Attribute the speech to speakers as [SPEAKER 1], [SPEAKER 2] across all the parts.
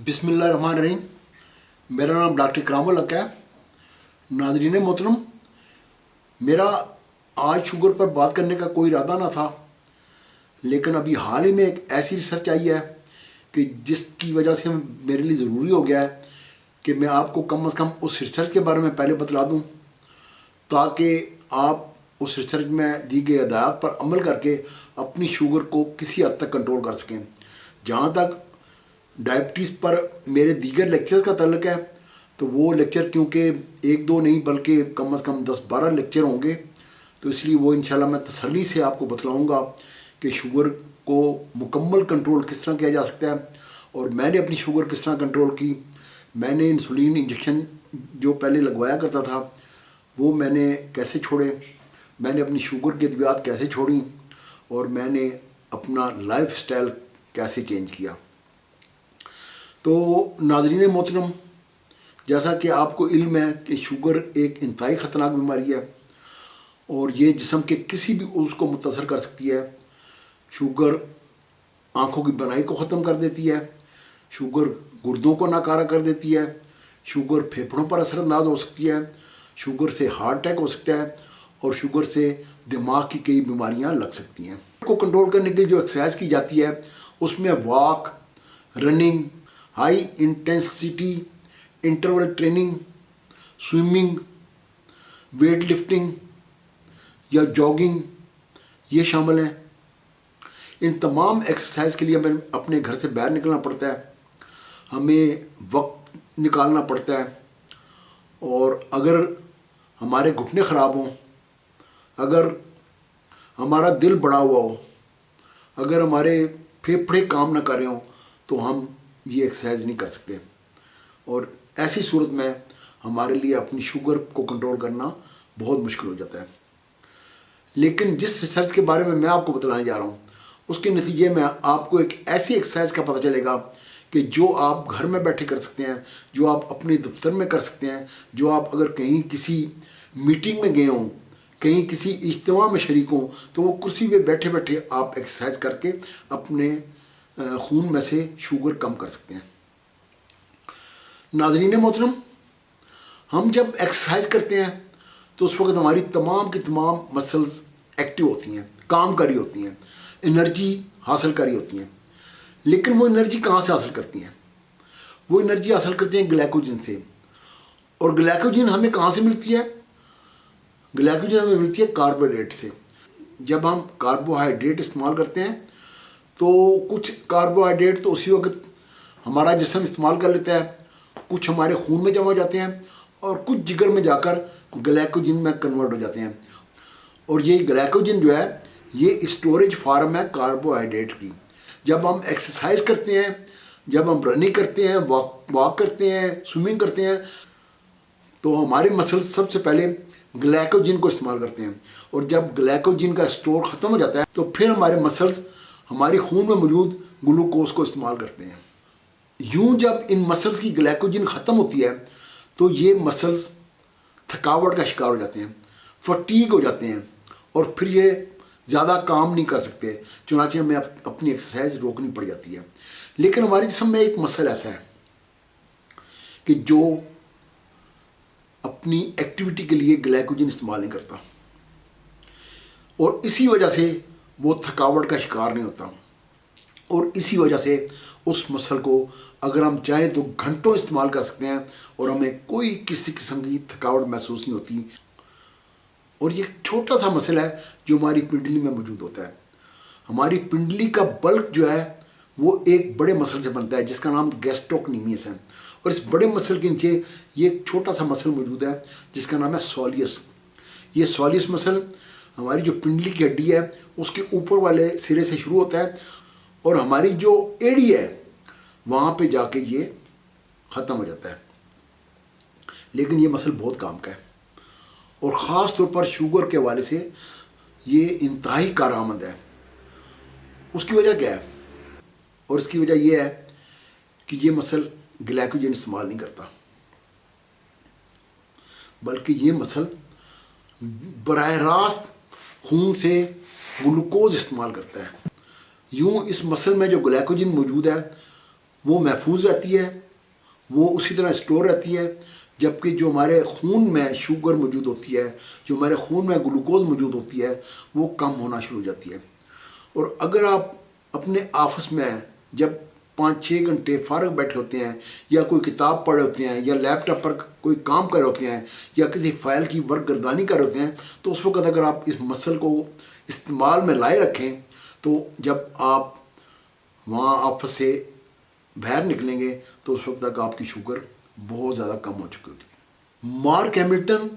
[SPEAKER 1] बिस्मिल्लाहिर्रहमानिर्रहीम। मेरा नाम डॉक्टर इकरामुल हक है। नाज़रीन मोहतरम, मेरा आज शुगर पर बात करने का कोई इरादा ना था, लेकिन अभी हाल ही में एक ऐसी रिसर्च आई है कि जिसकी वजह से मेरे लिए ज़रूरी हो गया है कि मैं आपको कम से कम उस रिसर्च के बारे में पहले बतला दूं, ताकि आप उस रिसर्च में दी गई हदायत पर अमल करके अपनी शुगर को किसी हद तक कंट्रोल कर सकें। जहाँ तक डायबिटीज़ पर मेरे दीगर लेक्चर्स का ताल्लुक है, तो वो लेक्चर क्योंकि एक दो नहीं बल्कि कम से कम 10-12 लेक्चर होंगे, तो इसलिए वो इंशाल्लाह मैं तसल्ली से आपको बतलाऊँगा कि शुगर को मुकम्मल कंट्रोल किस तरह किया जा सकता है और मैंने अपनी शुगर किस तरह कंट्रोल की। मैंने इंसुलिन इंजेक्शन जो पहले लगवाया करता था वो मैंने कैसे छोड़े, मैंने अपनी शुगर की अद्वियात कैसे छोड़ी और मैंने अपना लाइफ स्टाइल कैसे चेंज किया। तो नाज़रीन मोहतरम, जैसा कि आपको इल्म है कि शुगर एक इंतहाई ख़तरनाक बीमारी है और ये जिस्म के किसी भी उज़्व को मुतासर कर सकती है। शुगर आँखों की बनाई को ख़त्म कर देती है, शुगर गुर्दों को नाकारा कर देती है, शुगर फेफड़ों पर असरअंदाज हो सकती है, शुगर से हार्ट अटैक हो सकता है और शुगर से दिमाग की कई बीमारियां लग सकती हैं। को कंट्रोल करने के लिए जो एक्सरसाइज की जाती है उसमें walk, running, high intensity interval training, swimming, weight lifting या जॉगिंग ये शामिल हैं। इन तमाम एक्सरसाइज के लिए हमें अपने घर से बाहर निकलना पड़ता है, हमें वक्त निकालना पड़ता है और अगर हमारे घुटने ख़राब हों, अगर हमारा दिल बढ़ा हुआ हो, अगर हमारे फेफड़े काम ना कर रहे हों तो हम ये एक्सरसाइज नहीं कर सकते और ऐसी सूरत में हमारे लिए अपनी शुगर को कंट्रोल करना बहुत मुश्किल हो जाता है। लेकिन जिस रिसर्च के बारे में मैं आपको बतलाने जा रहा हूँ उसके नतीजे में आपको एक ऐसी एक्सरसाइज का पता चलेगा कि जो आप घर में बैठे कर सकते हैं, जो आप अपने दफ्तर में कर सकते हैं, जो आप अगर कहीं किसी मीटिंग में गए हों, कहीं किसी इज्तिमा में शरीक हों, तो वो कुर्सी पे बैठे बैठे आप एक्सरसाइज करके अपने खून में से शुगर कम कर सकते हैं। नाज़रीन मोहतरम, हम जब एक्सरसाइज करते हैं तो उस वक्त हमारी तमाम की तमाम मसल्स एक्टिव होती हैं, काम कर रही होती हैं, एनर्जी हासिल कर रही होती हैं। लेकिन वो एनर्जी कहाँ से हासिल करती हैं? वो एनर्जी हासिल करते हैं ग्लाइकोजन से। और ग्लाइकोजन हमें कहाँ से मिलती है? ग्लाइकोजन हमें मिलती है कार्बोहाइड्रेट से। जब हम कार्बोहाइड्रेट इस्तेमाल करते हैं तो कुछ कार्बोहाइड्रेट तो उसी वक्त हमारा जिस्म इस्तेमाल कर लेता है, कुछ हमारे खून में जमा हो जाते हैं और कुछ जिगर में जाकर ग्लाइकोजन में कन्वर्ट हो जाते हैं। और ये ग्लाइकोजन जो है ये स्टोरेज फार्म है कार्बोहाइड्रेट की। जब हम एक्सरसाइज करते हैं, जब हम रनिंग करते हैं, वॉक करते हैं, स्विमिंग करते हैं, तो हमारे मसल्स सबसे पहले ग्लाइकोजन को इस्तेमाल करते हैं और जब ग्लाइकोजन का स्टोर ख़त्म हो जाता है तो फिर हमारे मसल्स हमारे खून में मौजूद ग्लूकोज को इस्तेमाल करते हैं। यूं जब इन मसल्स की ग्लाइकोजन ख़त्म होती है तो ये मसल्स थकावट का शिकार हो जाते हैं, फटीग हो जाते हैं और फिर ये ज़्यादा काम नहीं कर सकते, चुनांचे हमें अपनी एक्सरसाइज रोकनी पड़ जाती है। लेकिन हमारे जिस्म में एक मसल ऐसा है कि जो अपनी एक्टिविटी के लिए ग्लाइकोजन इस्तेमाल नहीं करता और इसी वजह से वो थकावट का शिकार नहीं होता और इसी वजह से उस मसल को अगर हम चाहें तो घंटों इस्तेमाल कर सकते हैं और हमें कोई किसी किस्म की थकावट महसूस नहीं होती। और ये छोटा सा मसल है जो हमारी पिंडली में मौजूद होता है। हमारी पिंडली का बल्क जो है वो एक बड़े मसल से बनता है जिसका नाम गैस्ट्रोक्नीमियस है और इस बड़े मसल के नीचे ये एक छोटा सा मसल मौजूद है जिसका नाम है सोलियस। ये सोलियस मसल हमारी जो पिंडली की हड्डी है उसके ऊपर वाले सिरे से शुरू होता है और हमारी जो एड़ी है वहाँ पे जाके ये ख़त्म हो जाता है। लेकिन ये मसल बहुत काम का है और ख़ास तौर पर शुगर के हवाले से ये इंतहाई कारआमद है। उसकी वजह क्या है? और इसकी वजह यह है कि ये मसल ग्लाइकोजन इस्तेमाल नहीं करता, बल्कि ये मसल बराह रास्त खून से ग्लूकोज इस्तेमाल करता है। यूँ इस मसल में जो ग्लाइकोजन मौजूद है وہ محفوظ رہتی ہے، وہ اسی طرح اسٹور رہتی ہے، جبکہ جو ہمارے خون میں شوگر موجود ہوتی ہے، جو ہمارے خون میں گلوکوز موجود ہوتی ہے، وہ کم ہونا شروع ہو جاتی ہے۔ اور اگر آپ اپنے آفس میں جب 5-6 گھنٹے فارغ بیٹھے ہوتے ہیں، یا کوئی کتاب پڑھ رہے ہوتے ہیں، یا لیپ ٹاپ پر کوئی کام کر رہے ہوتے ہیں، یا کسی فائل کی ورک گردانی کر رہے ہوتے ہیں، تو اس وقت اگر آپ اس مسل کو استعمال میں لائے رکھیں، تو جب آپ وہاں آفس سے باہر نکلیں گے تو اس وقت تک آپ کی شوگر بہت زیادہ کم ہو چکی ہوگی۔ مارک ہیملٹن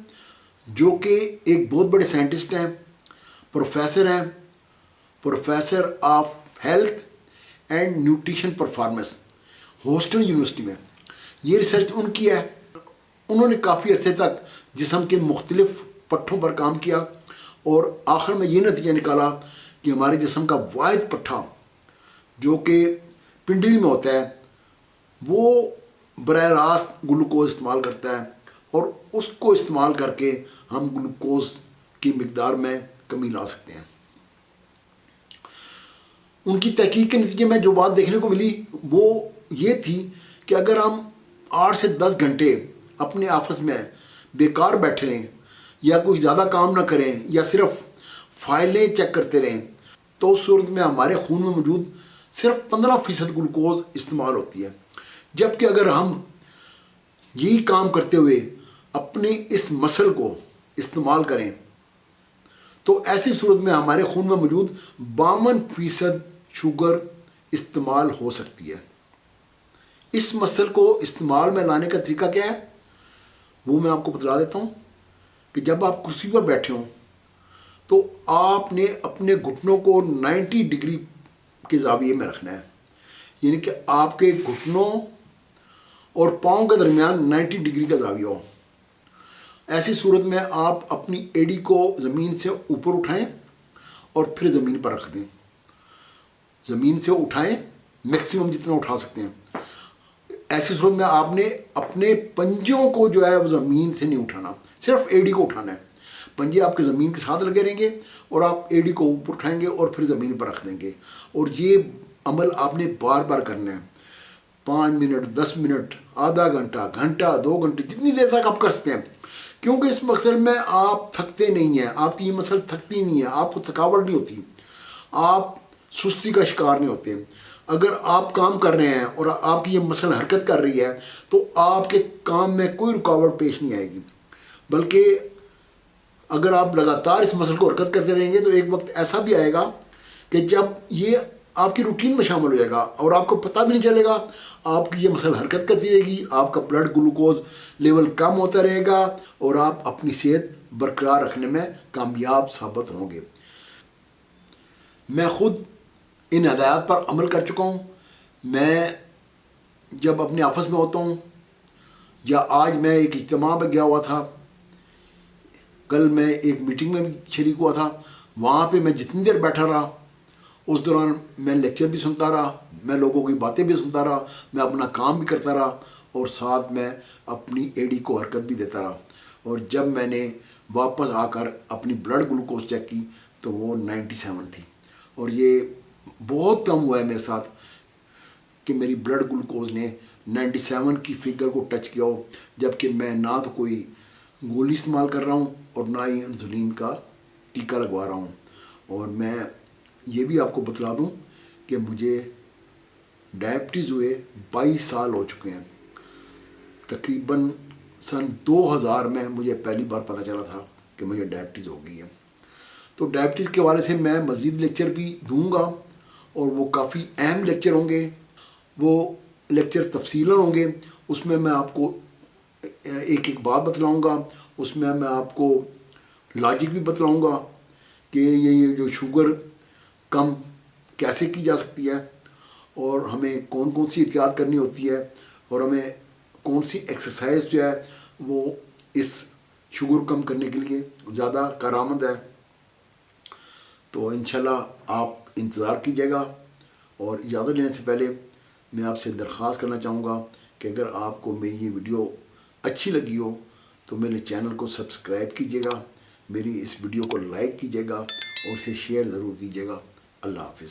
[SPEAKER 1] جو کہ ایک بہت بڑے سائنٹسٹ ہیں، پروفیسر ہیں، professor of health and nutrition performance, Houston university میں، یہ ریسرچ ان کی ہے۔ انہوں نے کافی عرصے تک جسم کے مختلف پٹھوں پر کام کیا، اور آخر میں یہ نتیجہ نکالا کہ ہمارے جسم کا واحد پٹھا جو کہ پنڈلی میں ہوتا ہے، وہ براہ راست گلوکوز استعمال کرتا ہے، اور اس کو استعمال کر کے ہم گلوکوز کی مقدار میں کمی لا سکتے ہیں۔ ان کی تحقیق کے نتیجے میں جو بات دیکھنے کو ملی وہ یہ تھی کہ اگر ہم 8 سے 10 گھنٹے اپنے آفس میں بیکار بیٹھے رہیں، یا کوئی زیادہ کام نہ کریں، یا صرف فائلیں چیک کرتے رہیں، تو اس صورت میں ہمارے خون میں موجود صرف 15% گلوکوز استعمال ہوتی ہے۔ جبکہ اگر ہم یہی کام کرتے ہوئے اپنے اس مسل کو استعمال کریں، تو ایسی صورت میں ہمارے خون میں موجود 52% شوگر استعمال ہو سکتی ہے۔ اس مسل کو استعمال میں لانے کا طریقہ کیا ہے وہ میں آپ کو بتلا دیتا ہوں، کہ جب آپ کرسی پر بیٹھے ہوں تو آپ نے اپنے گھٹنوں کو 90 ڈگری کے زاویے میں رکھنا ہے، یعنی کہ آپ کے گھٹنوں اور پاؤں کے درمیان 90 ڈگری کا زاویہ ہو۔ ایسی صورت میں آپ اپنی ایڑی کو زمین سے اوپر اٹھائیں اور پھر زمین پر رکھ دیں۔ زمین سے اٹھائیں، میکسیمم جتنا اٹھا سکتے ہیں۔ ایسی صورت میں آپ نے اپنے پنجوں کو جو ہے وہ زمین سے نہیں اٹھانا، صرف ایڑی کو اٹھانا ہے۔ پنجے آپ کے زمین کے ساتھ لگے رہیں گے، اور آپ ایڑی کو اوپر اٹھائیں گے اور پھر زمین پر رکھ دیں گے۔ اور یہ عمل آپ نے بار بار کرنا ہے، 5 منٹ، 10 منٹ، آدھا گھنٹہ، گھنٹہ، 2 گھنٹے، جتنی دیر تک آپ کر سکتے ہیں، کیونکہ اس مسل میں آپ تھکتے نہیں ہیں، آپ کی یہ مسل تھکتی نہیں ہے، آپ کو تھکاوٹ نہیں ہوتی، آپ سستی کا شکار نہیں ہوتے۔ اگر آپ کام کر رہے ہیں اور آپ کی یہ مسل حرکت کر رہی ہے تو آپ کے کام میں کوئی رکاوٹ پیش نہیں آئے گی، بلکہ اگر آپ لگاتار اس مسل کو حرکت کرتے رہیں گے تو ایک وقت ایسا بھی آئے گا کہ جب یہ آپ کی روٹین میں شامل ہو جائے گا اور آپ کو پتہ بھی نہیں چلے گا، آپ کی یہ مسل حرکت کرتی رہے گی، آپ کا بلڈ گلوکوز لیول کم ہوتا رہے گا، اور آپ اپنی صحت برقرار رکھنے میں کامیاب ثابت ہوں گے۔ میں خود ان ہدایات پر عمل کر چکا ہوں۔ میں جب اپنے آفس میں ہوتا ہوں، یا آج میں ایک اجتماع میں گیا ہوا تھا، کل میں ایک میٹنگ میں بھی شریک ہوا تھا، وہاں پہ میں جتنی دیر بیٹھا رہا اس دوران میں لیکچر بھی سنتا رہا، میں لوگوں کی باتیں بھی سنتا رہا، میں اپنا کام بھی کرتا رہا، اور ساتھ میں اپنی ایڑی کو حرکت بھی دیتا رہا۔ اور جب میں نے واپس آ کر اپنی بلڈ گلوکوز چیک کی تو وہ 97 تھی، اور یہ بہت کم ہوا ہے میرے ساتھ کہ میری بلڈ گلوکوز نے 97 کی فگر کو ٹچ کیا ہو، جبکہ میں نہ تو کوئی گولی استعمال کر رہا ہوں اور نہ ہی انسولین کا ٹیکہ لگوا رہا ہوں۔ اور میں یہ بھی آپ کو بتلا دوں کہ مجھے ڈائبٹیز ہوئے 22 سال ہو چکے ہیں۔ تقریباً سن 2000 میں مجھے پہلی بار پتہ چلا تھا کہ مجھے ڈائبٹیز ہو گئی ہے۔ تو ڈائبٹیز کے حوالے سے میں مزید لیکچر بھی دوں گا، اور وہ کافی اہم لیکچر ہوں گے، وہ لیکچر تفصیلاً ہوں گے۔ اس میں آپ کو ایک ایک بات بتلاؤں گا، اس میں آپ کو لاجک بھی بتلاؤں گا کہ یہ جو شوگر کم کیسے کی جا سکتی ہے، اور ہمیں کون کون سی احتیاط کرنی ہوتی ہے، اور ہمیں کون سی ایکسرسائز جو ہے وہ اس شوگر کم کرنے کے لیے زیادہ کارآمد ہے۔ تو انشاءاللہ آپ انتظار کیجیے گا، اور اجازت لینے سے پہلے میں آپ سے درخواست کرنا چاہوں گا کہ اگر آپ کو میری یہ ویڈیو اچھی لگی ہو تو میرے چینل کو سبسکرائب کیجیے گا، میری اس ویڈیو کو لائک کیجیے گا، اور اسے شیئر ضرور کیجیے گا۔ اللہ حافظ۔